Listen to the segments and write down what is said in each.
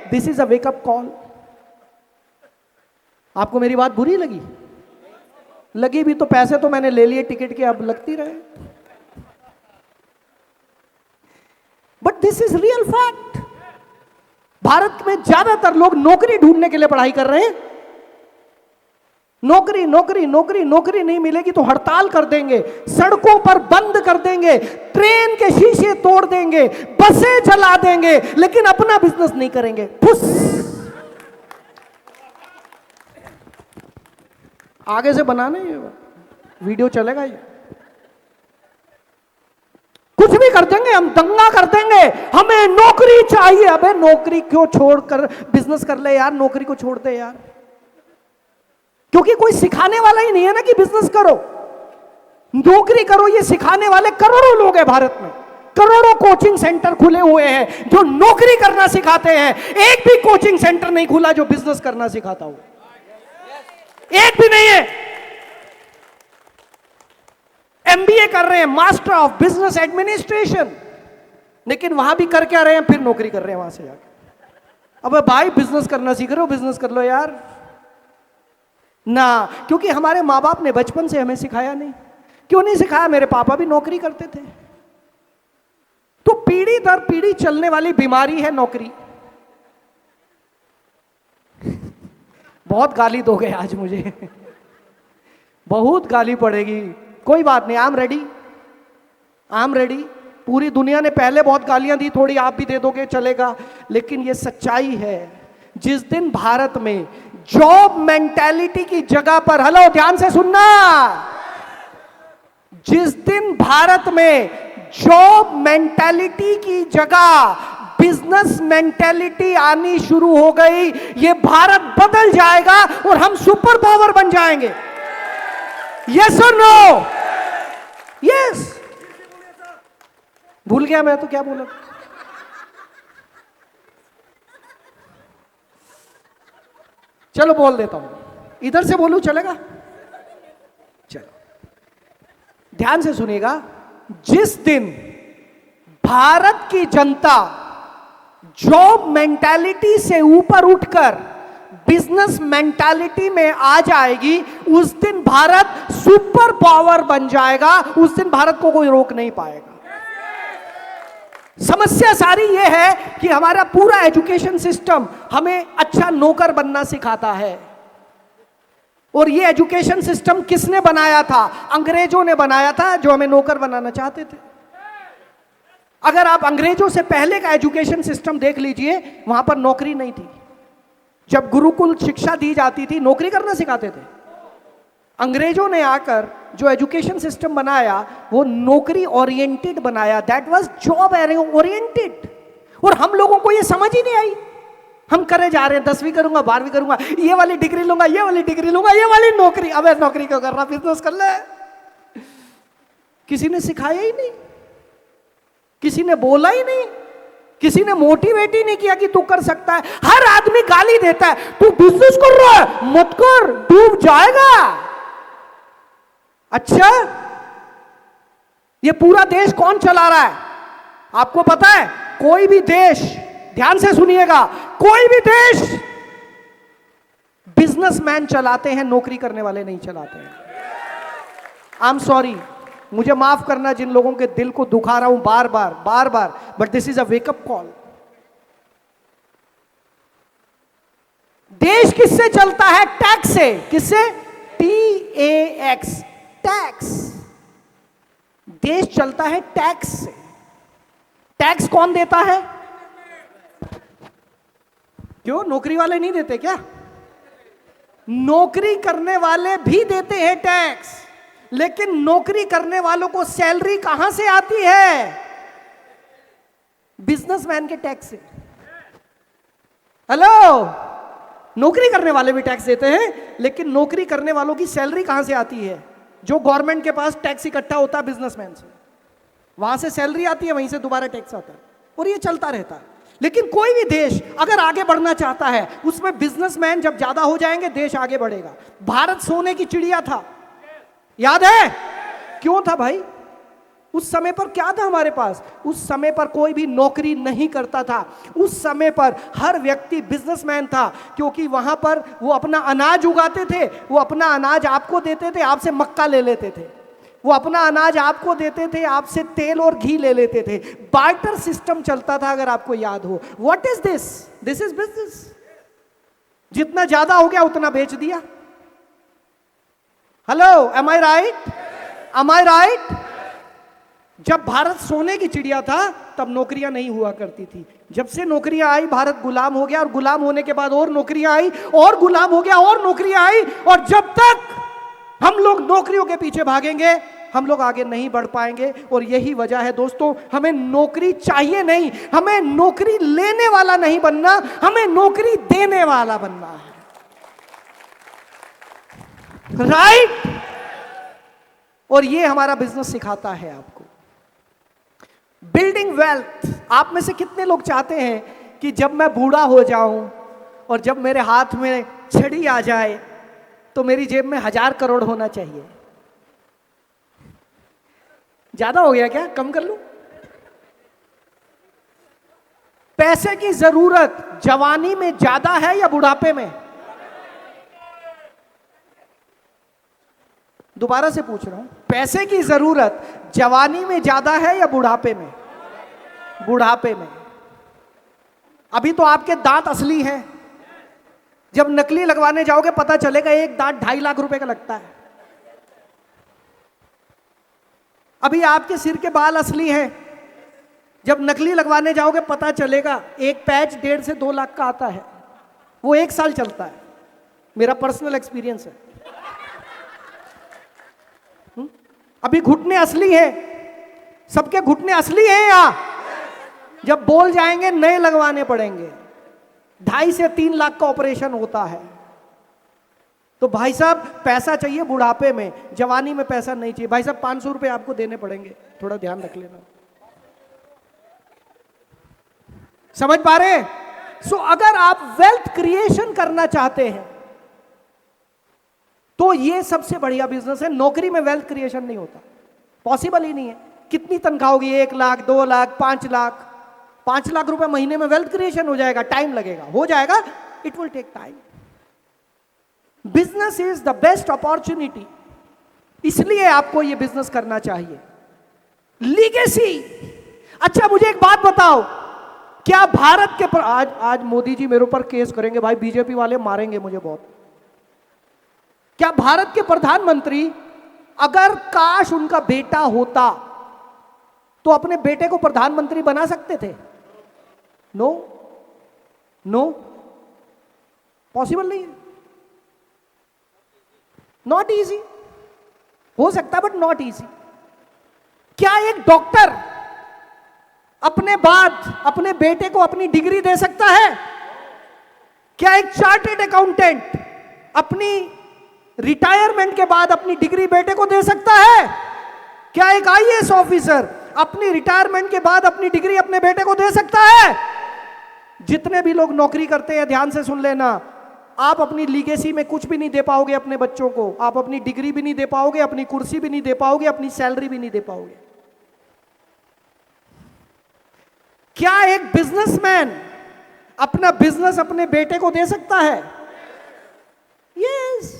This is a wake up call. आपको मेरी बात बुरी लगी? लगी भी तो पैसे तो मैंने ले लिए टिकट के, अब लगती रहे। But this is real fact. Bharat में ज्यादातर लोग नौकरी ढूंढने के लिए पढ़ाई कर रहे हैं। नौकरी नौकरी नौकरी नौकरी नहीं मिलेगी तो हड़ताल कर देंगे, सड़कों पर बंद कर देंगे, ट्रेन के शीशे तोड़ देंगे, बसें जला देंगे, लेकिन अपना बिजनेस नहीं करेंगे। फुस। आगे से बनाने वीडियो चलेगा, ये कुछ भी कर देंगे, हम दंगा कर देंगे, हमें नौकरी चाहिए। अबे नौकरी क्यों छोड़कर बिजनेस कर ले यार, नौकरी को छोड़ दे यार। क्योंकि कोई सिखाने वाला ही नहीं है ना कि बिजनेस करो, नौकरी करो। ये सिखाने वाले करोड़ों लोग हैं भारत में, करोड़ों कोचिंग सेंटर खुले हुए हैं जो नौकरी करना सिखाते हैं। एक भी कोचिंग सेंटर नहीं खुला जो बिजनेस करना सिखाता हो, एक भी नहीं है। एमबीए कर रहे हैं, मास्टर ऑफ बिजनेस एडमिनिस्ट्रेशन, लेकिन वहां भी कर क्या रहे हैं, फिर नौकरी कर रहे हैं वहां से जाकर। अब भाई बिजनेस करना सीख रहे हो, बिजनेस कर लो यार ना। क्योंकि हमारे माँ बाप ने बचपन से हमें सिखाया नहीं। क्यों नहीं सिखाया? मेरे पापा भी नौकरी करते थे। तो पीढ़ी दर पीढ़ी चलने वाली बीमारी है नौकरी। बहुत गाली दोगे आज मुझे, बहुत गाली पड़ेगी। कोई बात नहीं, I am ready, I am ready. पूरी दुनिया ने पहले बहुत गालियां दी, थोड़ी आप भी दे दोगे चलेगा। लेकिन ये सच्चाई है, जिस दिन भारत में जॉब मेंटालिटी की जगह पर, हेलो ध्यान से सुनना, जिस दिन भारत में जॉब मेंटालिटी की जगह बिजनेस मेंटालिटी आनी शुरू हो गई, ये भारत बदल जाएगा और हम सुपर पावर बन जाएंगे। यस और नो? यस। भूल गया मैं तो क्या बोला। चलो बोल देता हूं, इधर से बोलूं चलेगा? चलो ध्यान से सुनिएगा। जिस दिन भारत की जनता जॉब मेंटालिटी से ऊपर उठकर बिजनेस मेंटालिटी में आ जाएगी, उस दिन भारत सुपर पावर बन जाएगा। उस दिन भारत को कोई रोक नहीं पाएगा। समस्या सारी ये है कि हमारा पूरा एजुकेशन सिस्टम हमें अच्छा नौकर बनना सिखाता है। और ये एजुकेशन सिस्टम किसने बनाया था? अंग्रेजों ने बनाया था, जो हमें नौकर बनाना चाहते थे। अगर आप अंग्रेजों से पहले का एजुकेशन सिस्टम देख लीजिए, वहां पर नौकरी नहीं थी। जब गुरुकुल शिक्षा दी जाती थी, नौकरी करना सिखाते थे। अंग्रेजों ने आकर जो एजुकेशन सिस्टम बनाया, वो नौकरी ओरिएंटेड बनाया। That was job oriented. और हम लोगों को ये समझ ही नहीं आई। हम करे जा रहे हैं, 10वीं करूंगा, 12वीं करूंगा, ये वाली डिग्री लूंगा, ये वाली डिग्री लूंगा, ये वाली नौकरी। अबे नौकरी क्यों कर रहा, बिजनेस कर ले। किसी ने सिखाया ही नहीं, किसी ने बोला ही नहीं, किसी ने मोटिवेट ही नहीं किया कि तू कर सकता है। हर आदमी गाली देता है, तू बिजनेस कर रहा है, मत कर, डूब जाएगा। अच्छा, ये पूरा देश कौन चला रहा है आपको पता है? कोई भी देश, ध्यान से सुनिएगा, कोई भी देश बिजनेसमैन चलाते हैं, नौकरी करने वाले नहीं चलाते हैं। आई एम सॉरी, मुझे माफ करना जिन लोगों के दिल को दुखा रहा हूं बार बार, but this is a wake up call. देश किससे चलता है? टैक्स से। किससे? TAX, tax. देश चलता है टैक्स से। टैक्स कौन देता है? क्यों, नौकरी वाले नहीं देते क्या? नौकरी करने वाले भी देते हैं टैक्स, लेकिन नौकरी करने वालों को सैलरी कहां से आती है? बिजनेसमैन के टैक्स से। हेलो, नौकरी करने वाले भी टैक्स देते हैं, लेकिन नौकरी करने वालों की सैलरी कहां से आती है? जो गवर्नमेंट के पास टैक्स इकट्ठा होता है बिजनेसमैन से, वहां से सैलरी आती है, वहीं से दोबारा टैक्स आता है, और ये चलता रहता है। लेकिन कोई भी देश अगर आगे बढ़ना चाहता है, उसमें बिजनेसमैन जब ज्यादा हो जाएंगे, देश आगे बढ़ेगा। भारत सोने की चिड़िया था, याद है? क्यों था भाई? उस समय पर क्या था हमारे पास? उस समय पर कोई भी नौकरी नहीं करता था। उस समय पर हर व्यक्ति बिजनेसमैन था, क्योंकि वहां पर वो अपना अनाज उगाते थे, वो अपना अनाज आपको देते थे, आपसे मक्का ले लेते थे। वो अपना अनाज आपको देते थे, आपसे तेल और घी ले लेते थे। बार्टर सिस्टम चलता था, अगर आपको याद हो। What is this? This is business. जितना ज्यादा हो गया उतना बेच दिया। हेलो, एम आई राइट? एम आई राइट? जब भारत सोने की चिड़िया था तब नौकरियां नहीं हुआ करती थी। जब से नौकरियां आई भारत गुलाम हो गया, और गुलाम होने के बाद और नौकरियां आई, और गुलाम हो गया, और नौकरियां आई। और जब तक हम लोग नौकरियों के पीछे भागेंगे हम लोग आगे नहीं बढ़ पाएंगे। और यही वजह है दोस्तों, हमें नौकरी चाहिए नहीं, हमें नौकरी लेने वाला नहीं बनना, हमें नौकरी देने वाला बनना है। राइट? और ये हमारा बिजनेस सिखाता है आपको बिल्डिंग वेल्थ। आप में से कितने लोग चाहते हैं कि जब मैं बूढ़ा हो जाऊं और जब मेरे हाथ में छड़ी आ जाए तो मेरी जेब में 1000 करोड़ होना चाहिए? ज्यादा हो गया क्या? कम कर लूं? पैसे की जरूरत जवानी में ज्यादा है या बुढ़ापे में? दोबारा से पूछ रहा हूं, पैसे की जरूरत जवानी में ज्यादा है या बुढ़ापे में? बुढ़ापे में। अभी तो आपके दांत असली हैं, जब नकली लगवाने जाओगे पता चलेगा एक दांत 2.5 लाख रुपए का लगता है। अभी आपके सिर के बाल असली हैं, जब नकली लगवाने जाओगे पता चलेगा एक पैच 1.5 से 2 लाख का आता है, वो 1 साल चलता है। मेरा पर्सनल एक्सपीरियंस है। अभी घुटने असली हैं, सबके घुटने असली हैं यहां, जब बोल जाएंगे नए लगवाने पड़ेंगे। 2.5 से 3 लाख का ऑपरेशन होता है। तो भाई साहब पैसा चाहिए बुढ़ापे में, जवानी में पैसा नहीं चाहिए। भाई साहब 500 रुपए आपको देने पड़ेंगे, थोड़ा ध्यान रख लेना। समझ पा रहे? सो अगर आप वेल्थ क्रिएशन करना चाहते हैं तो ये सबसे बढ़िया बिजनेस है। नौकरी में वेल्थ क्रिएशन नहीं होता, पॉसिबल ही नहीं है। कितनी तनख्वाह होगी? 1 लाख, 2 लाख, 5 लाख। 5 लाख रुपए महीने में वेल्थ क्रिएशन हो जाएगा? टाइम लगेगा, हो जाएगा, it will take time. Business is the best opportunity, इसलिए आपको यह बिजनेस करना चाहिए। लीगेसी। अच्छा मुझे एक बात बताओ, क्या भारत के आज मोदी जी मेरे ऊपर केस करेंगे भाई, बीजेपी वाले मारेंगे मुझे बहुत। क्या भारत के प्रधानमंत्री अगर काश उनका बेटा होता तो अपने बेटे को प्रधानमंत्री बना सकते थे? नो, नो, पॉसिबल नहीं है। Not easy. हो सकता है बट नॉट इजी। क्या एक डॉक्टर अपने बाद अपने बेटे को अपनी डिग्री दे सकता है? क्या एक चार्टेड अकाउंटेंट अपनी रिटायरमेंट के बाद अपनी डिग्री बेटे को दे सकता है? क्या एक आईएएस ऑफिसर अपनी रिटायरमेंट के बाद अपनी डिग्री अपने बेटे को दे सकता है? जितने भी लोग नौकरी करते हैं ध्यान से सुन लेना, आप अपनी लीगेसी में कुछ भी नहीं दे पाओगे अपने बच्चों को। आप अपनी डिग्री भी नहीं दे पाओगे, अपनी कुर्सी भी नहीं दे पाओगे, अपनी सैलरी भी नहीं दे पाओगे। क्या एक बिजनेसमैन अपना बिजनेस अपने बेटे को दे सकता है? यस।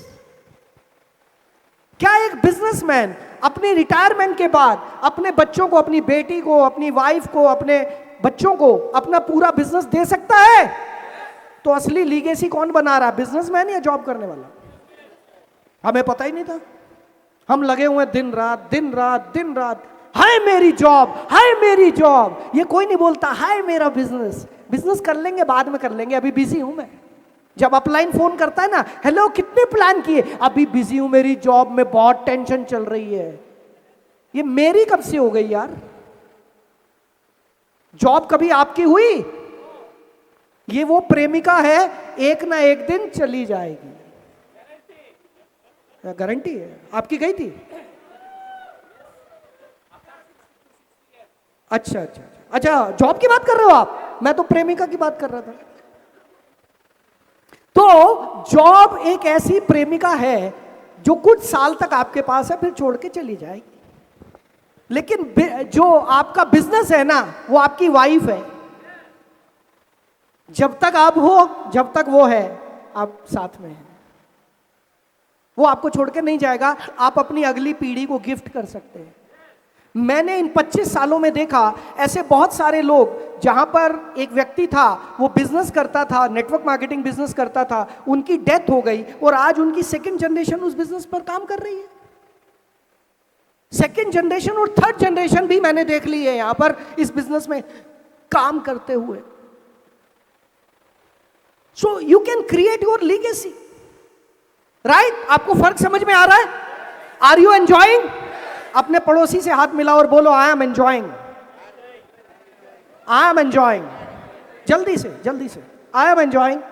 क्या एक बिजनेसमैन अपनी रिटायरमेंट के बाद अपने बच्चों को, अपनी बेटी को, अपनी वाइफ को, अपने बच्चों को अपना पूरा बिजनेस दे सकता है? तो असली लीगेसी कौन बना रहा है, बिजनेसमैन या जॉब करने वाला? हमें पता ही नहीं था। हम लगे हुए दिन रात दिन रात दिन रात, हाय मेरी जॉब, हाय मेरी जॉब। ये कोई नहीं बोलता हाय मेरा बिजनेस। बिजनेस कर लेंगे, बाद में कर लेंगे, अभी बिजी हूं मैं। जब अपलाइन फोन करता है ना, हेलो कितने प्लान किए? अभी बिजी हूं, मेरी जॉब में बहुत टेंशन चल रही है। ये मेरी कब से हो गई यार? जॉब कभी आपकी हुई? ये वो प्रेमिका है, एक ना एक दिन चली जाएगी। गारंटी है। आपकी गई थी? अच्छा अच्छा अच्छा, जॉब की बात कर रहे हो आप? मैं तो प्रेमिका की बात कर रहा था। तो जॉब एक ऐसी प्रेमिका है जो कुछ साल तक आपके पास है, फिर छोड़ के चली जाएगी। लेकिन जो आपका बिजनेस है ना, वो आपकी वाइफ है। जब तक आप हो, जब तक वो है, आप साथ में हैं। वो आपको छोड़ के नहीं जाएगा, आप अपनी अगली पीढ़ी को गिफ्ट कर सकते हैं। मैंने इन 25 सालों में देखा ऐसे बहुत सारे लोग, जहां पर एक व्यक्ति था, वो बिजनेस करता था, नेटवर्क मार्केटिंग बिजनेस करता था, उनकी डेथ हो गई और आज उनकी सेकंड जनरेशन उस बिजनेस पर काम कर रही है। सेकंड जनरेशन और थर्ड जनरेशन भी मैंने देख ली है यहां पर इस बिजनेस में काम करते हुए। So you can create your legacy, right? आपको फर्क समझ में आ रहा है? Are you enjoying? अपने पड़ोसी से हाथ मिलाओ और बोलो, I am enjoying, I am enjoying. जल्दी से, जल्दी से, आई एम एंजॉइंग।